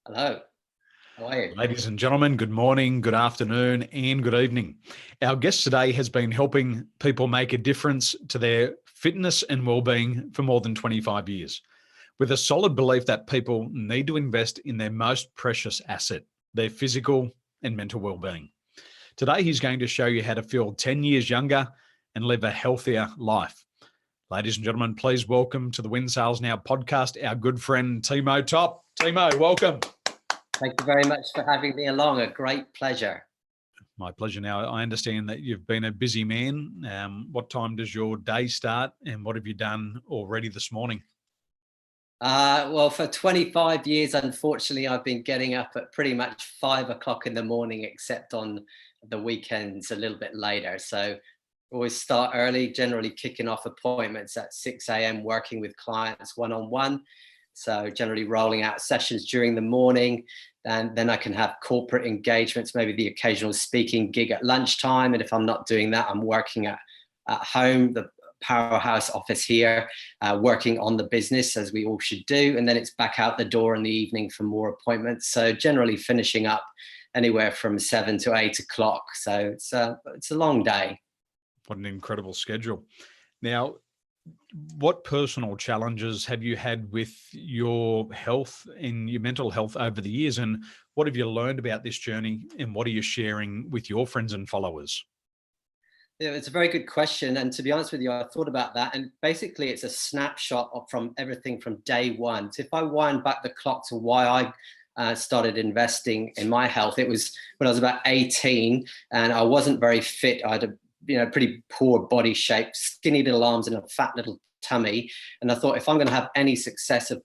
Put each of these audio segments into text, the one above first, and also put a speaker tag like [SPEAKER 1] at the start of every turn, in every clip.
[SPEAKER 1] Hello, how are you?
[SPEAKER 2] Ladies and gentlemen, good morning, good afternoon, and good evening. Our guest today has been helping people make a difference to their fitness and well-being for more than 25 years, with a solid belief that people need to invest in their most precious asset, their physical and mental well-being. Today, he's going to show you how to feel 10 years younger and live a healthier life. Ladies and gentlemen, please welcome to the Win Sales Now podcast, our good friend, Timo Topp. Timo, welcome.
[SPEAKER 1] Thank you very much for having me along. A great pleasure.
[SPEAKER 2] My pleasure. Now, I understand that you've been a busy man. What time does your day start and what have you done already this morning?
[SPEAKER 1] Well, for 25 years, unfortunately, I've been getting up at pretty much 5 o'clock in the morning, except on the weekends a little bit later. So always start early, generally kicking off appointments at 6 a.m., working with clients one-on-one. So generally rolling out sessions during the morning, and then I can have corporate engagements, maybe the occasional speaking gig at lunchtime. And if I'm not doing that, I'm working at home, the powerhouse office here, working on the business as we all should do. And then it's back out the door in the evening for more appointments. So generally finishing up anywhere from 7 to 8 o'clock. So it's a long day.
[SPEAKER 2] What an incredible schedule. Now, what personal challenges have you had with your health and your mental health over the years? And what have you learned about this journey? And what are you sharing with your friends and followers?
[SPEAKER 1] Yeah, it's a very good question. And to be honest with you, I thought about that. And basically, it's a snapshot from everything from day one. So if I wind back the clock to why I started investing in my health, it was when I was about 18 and I wasn't very fit. I had a pretty poor body shape, skinny little arms and a fat little tummy. And I thought, if I'm going to have any success of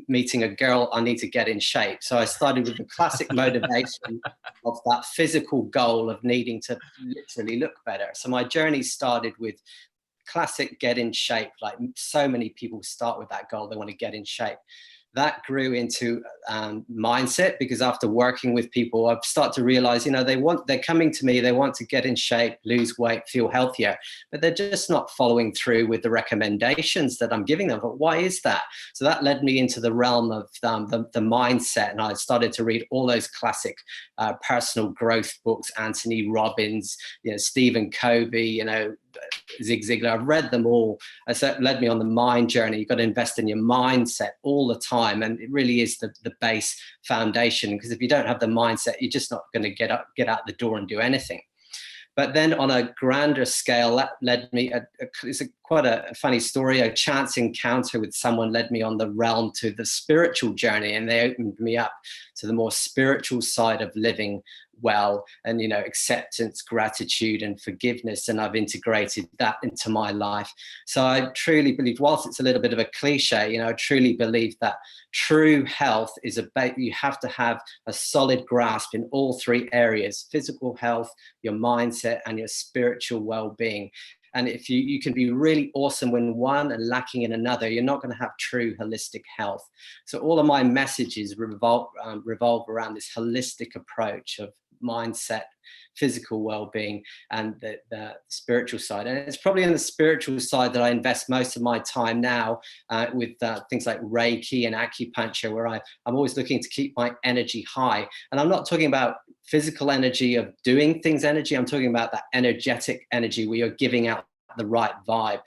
[SPEAKER 1] meeting a girl, I need to get in shape. So I started with the classic motivation of that physical goal of needing to literally look better. So my journey started with classic get in shape. Like so many people start with that goal, they want to get in shape. That grew into mindset, because after working with people, I've started to realize, they're coming to me, they want to get in shape, lose weight, feel healthier, but they're just not following through with the recommendations that I'm giving them. But why is that? So that led me into the realm of the mindset. And I started to read all those classic personal growth books, Anthony Robbins, Stephen Covey, Zig Ziglar. I've read them all. It led me on the mind journey. You've got to invest in your mindset all the time. And it really is the base foundation, because if you don't have the mindset, you're just not going to get out the door and do anything. But then on a grander scale, that led me, it's quite a funny story. A chance encounter with someone led me on the realm to the spiritual journey, and they opened me up to the more spiritual side of living well, and acceptance, gratitude, and forgiveness. And I've integrated that into my life. So I truly believe, whilst it's a little bit of a cliche, I truly believe that true health is about, you have to have a solid grasp in all three areas: physical health, your mindset, and your spiritual well-being. And if you can be really awesome in one and lacking in another, you're not going to have true holistic health. So all of my messages revolve around this holistic approach of mindset, physical well-being, and the spiritual side. And it's probably in the spiritual side that I invest most of my time now, with things like Reiki and acupuncture, where I'm always looking to keep my energy high. And I'm not talking about physical energy of doing things energy. I'm talking about that energetic energy where you're giving out the right vibe.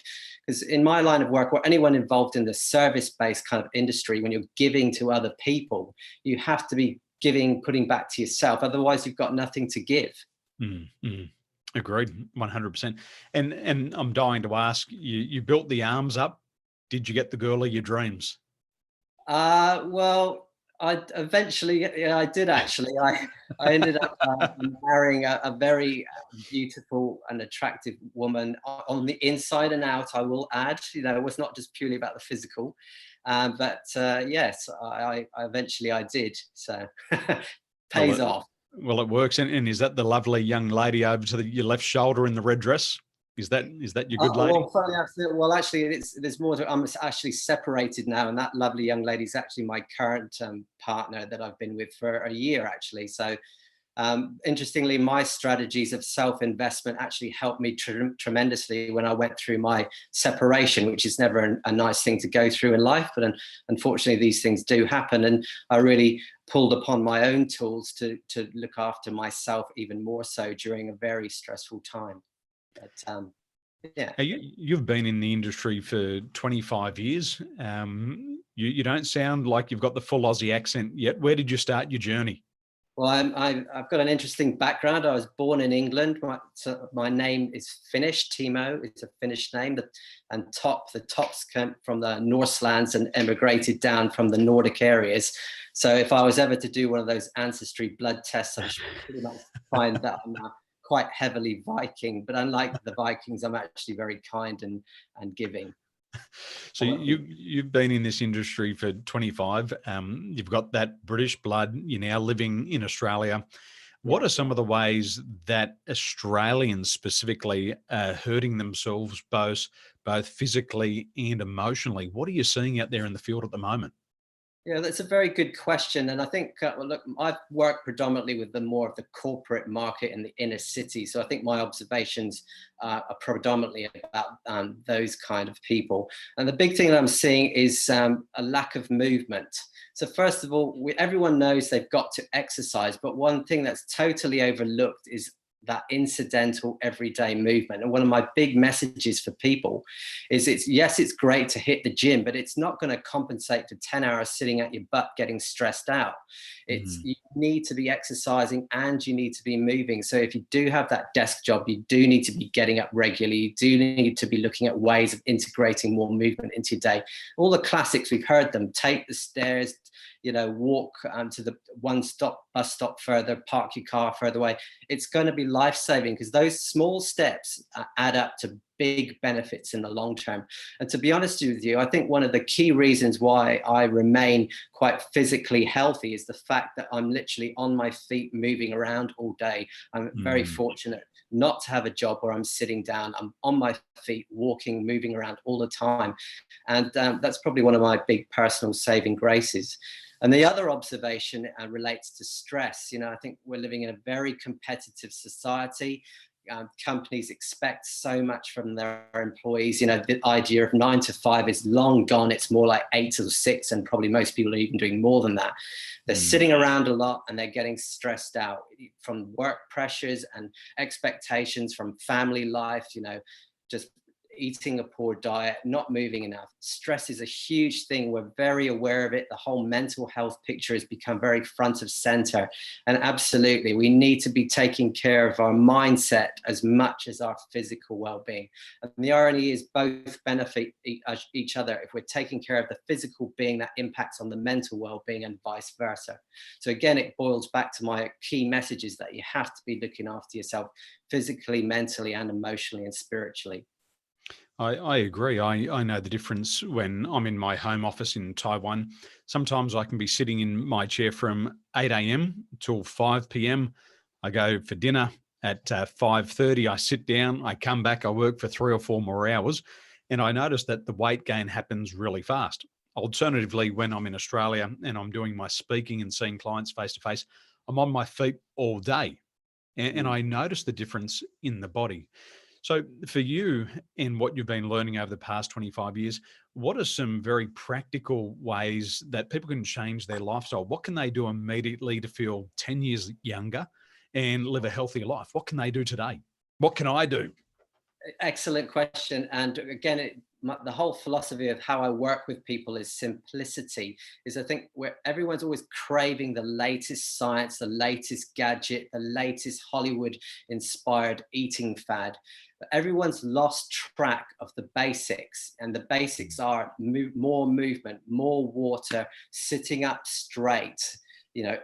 [SPEAKER 1] Because in my line of work, or anyone involved in the service-based kind of industry, when you're giving to other people, you have to be putting back to yourself. Otherwise, you've got nothing to give.
[SPEAKER 2] Agreed, 100%. And I'm dying to ask, you built the arms up. Did you get the girl of your dreams?
[SPEAKER 1] Well, I did actually. I ended up marrying a very beautiful and attractive woman on the inside and out, I will add. It was not just purely about the physical. But yes, I eventually I did. So pays off.
[SPEAKER 2] Well, it works. And is that the lovely young lady over to your left shoulder in the red dress? Is that your good lady?
[SPEAKER 1] Well, actually, there's more to it. I'm actually separated now, and that lovely young lady is actually my current partner that I've been with for a year, actually. So Interestingly, my strategies of self-investment actually helped me tremendously when I went through my separation, which is never a nice thing to go through in life, but unfortunately these things do happen. And I really pulled upon my own tools to look after myself even more so during a very stressful time. But yeah.
[SPEAKER 2] Now, you've been in the industry for 25 years. You don't sound like you've got the full Aussie accent yet. Where did you start your journey?
[SPEAKER 1] Well, I've got an interesting background. I was born in England. My name is Finnish. Timo, it's a Finnish name. And Topp, the Topps came from the Norselands and emigrated down from the Nordic areas. So if I was ever to do one of those ancestry blood tests, I should pretty much find that I'm quite heavily Viking. But unlike the Vikings, I'm actually very kind and giving.
[SPEAKER 2] So you've been in this industry for 25. You've got that British blood. You're now living in Australia. What are some of the ways that Australians specifically are hurting themselves both physically and emotionally? What are you seeing out there in the field at the moment?
[SPEAKER 1] Yeah, that's a very good question. And I think, well, look, I've worked predominantly with the more of the corporate market in the inner city. So I think my observations are predominantly about those kind of people. And the big thing that I'm seeing is a lack of movement. So first of all, everyone knows they've got to exercise, but one thing that's totally overlooked is that incidental everyday movement. And one of my big messages for people is it's great to hit the gym, but it's not going to compensate for 10 hours sitting at your butt getting stressed out. You need to be exercising and you need to be moving. So if you do have that desk job, you do need to be getting up regularly. You do need to be looking at ways of integrating more movement into your day. All the classics, we've heard them: take the stairs, walk to the bus stop further, park your car further away. It's going to be life-saving because those small steps add up to big benefits in the long term. And to be honest with you, I think one of the key reasons why I remain quite physically healthy is the fact that I'm literally on my feet moving around all day. I'm very fortunate not to have a job where I'm sitting down. I'm on my feet, walking, moving around all the time. And that's probably one of my big personal saving graces. And the other observation relates to stress. I think we're living in a very competitive society. Companies expect so much from their employees. The idea of 9 to 5 is long gone. It's more like 8 to 6, and probably most people are even doing more than that. They're sitting around a lot and they're getting stressed out from work pressures and expectations from family life, just eating a poor diet, not moving enough. Stress is a huge thing. We're very aware of it. The whole mental health picture has become very front of center. And absolutely, we need to be taking care of our mindset as much as our physical well-being. And the irony is both benefit each other. If we're taking care of the physical being, that impacts on the mental well-being and vice versa. So again, it boils back to my key messages that you have to be looking after yourself physically, mentally, and emotionally and spiritually.
[SPEAKER 2] I agree. I know the difference when I'm in my home office in Taiwan. Sometimes I can be sitting in my chair from 8 a.m. till 5 p.m. I go for dinner at 5:30. I sit down, I come back, I work for 3 or 4 more hours. And I notice that the weight gain happens really fast. Alternatively, when I'm in Australia and I'm doing my speaking and seeing clients face to face, I'm on my feet all day. And I notice the difference in the body. So for you and what you've been learning over the past 25 years, what are some very practical ways that people can change their lifestyle? What can they do immediately to feel 10 years younger and live a healthier life? What can they do today? What can I do?
[SPEAKER 1] Excellent question. And again, the whole philosophy of how I work with people is simplicity. I think where everyone's always craving the latest science, the latest gadget, the latest Hollywood inspired eating fad. But everyone's lost track of the basics, and the basics are more movement, more water, sitting up straight,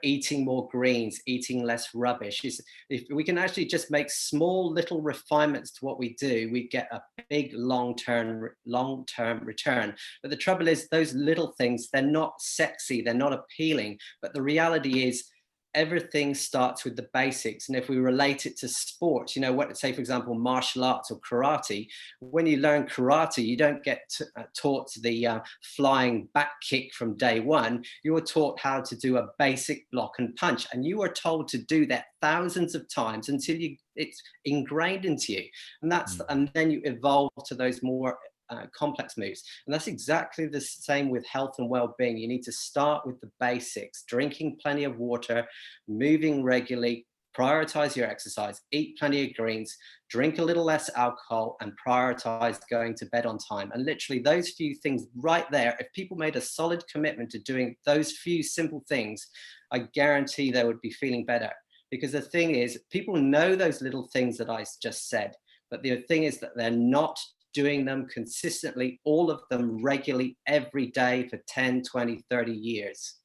[SPEAKER 1] eating more greens, eating less rubbish. If we can actually just make small little refinements to what we do, we get a big long-term return. But the trouble is those little things, they're not sexy, they're not appealing. But the reality is everything starts with the basics. And if we relate it to sports, you know, what, say, for example, martial arts or karate, when you learn karate, you don't get taught the flying back kick from day one. You are taught how to do a basic block and punch. And you are told to do that thousands of times until it's ingrained into you. And and then you evolve to those more complex moves. And that's exactly the same with health and well-being. You need to start with the basics: drinking plenty of water, moving regularly, prioritize your exercise, eat plenty of greens, drink a little less alcohol, and prioritize going to bed on time. And literally those few things right there, if people made a solid commitment to doing those few simple things, I guarantee they would be feeling better. Because the thing is, people know those little things that I just said, but the thing is that they're not doing them consistently, all of them regularly, every day for 10, 20, 30 years.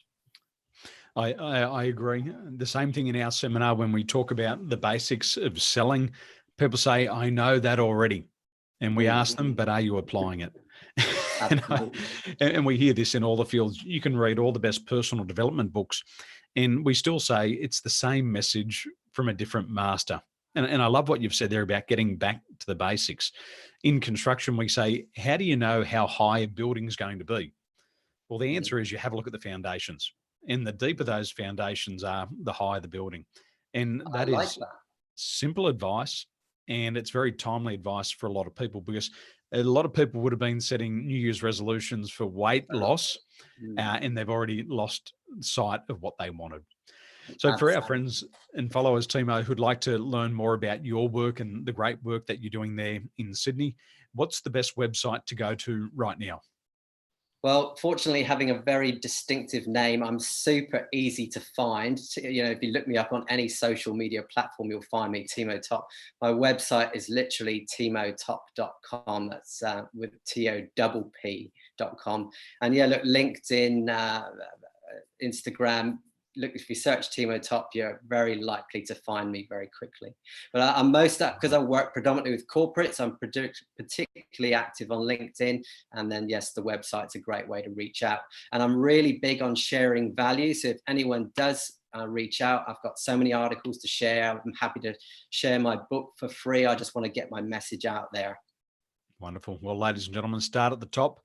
[SPEAKER 2] I agree. The same thing in our seminar when we talk about the basics of selling. People say, I know that already. And we ask them, but are you applying it? and we hear this in all the fields. You can read all the best personal development books, and we still say it's the same message from a different master. And I love what you've said there about getting back to the basics. In construction, we say, how do you know how high a building is going to be? Well, the answer is you have a look at the foundations. And the deeper those foundations are, the higher the building. And that is simple advice. And it's very timely advice for a lot of people, because a lot of people would have been setting New Year's resolutions for weight loss, and they've already lost sight of what they wanted. So for our friends and followers, Timo, who'd like to learn more about your work and the great work that you're doing there in Sydney, what's the best website to go to right now?
[SPEAKER 1] Well, fortunately, having a very distinctive name, I'm super easy to find. You know, if you look me up on any social media platform, you'll find me, Timo Topp. My website is literally timotopp.com. That's with TOPP.com. And yeah, look, LinkedIn, Instagram. Look, if you search Timo Topp, you're very likely to find me very quickly. But I'm most up because I work predominantly with corporates. I'm particularly active on LinkedIn. And then, yes, the website's a great way to reach out. And I'm really big on sharing value. So if anyone does reach out, I've got so many articles to share. I'm happy to share my book for free. I just want to get my message out there.
[SPEAKER 2] Wonderful. Well, ladies and gentlemen, start at the top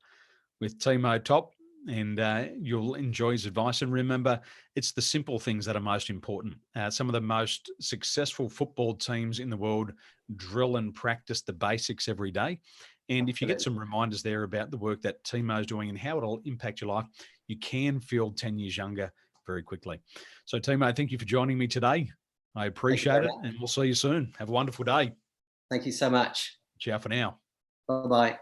[SPEAKER 2] with Timo Topp, and you'll enjoy his advice. And remember, it's the simple things that are most important. Some of the most successful football teams in the world drill and practice the basics every day. And if you get some reminders there about the work that Timo's doing and how it'll impact your life, you can feel 10 years younger very quickly. So Timo, thank you for joining me today. I appreciate it, and we'll see you soon. Have a wonderful day.
[SPEAKER 1] Thank you so much.
[SPEAKER 2] Ciao for now.
[SPEAKER 1] Bye-bye.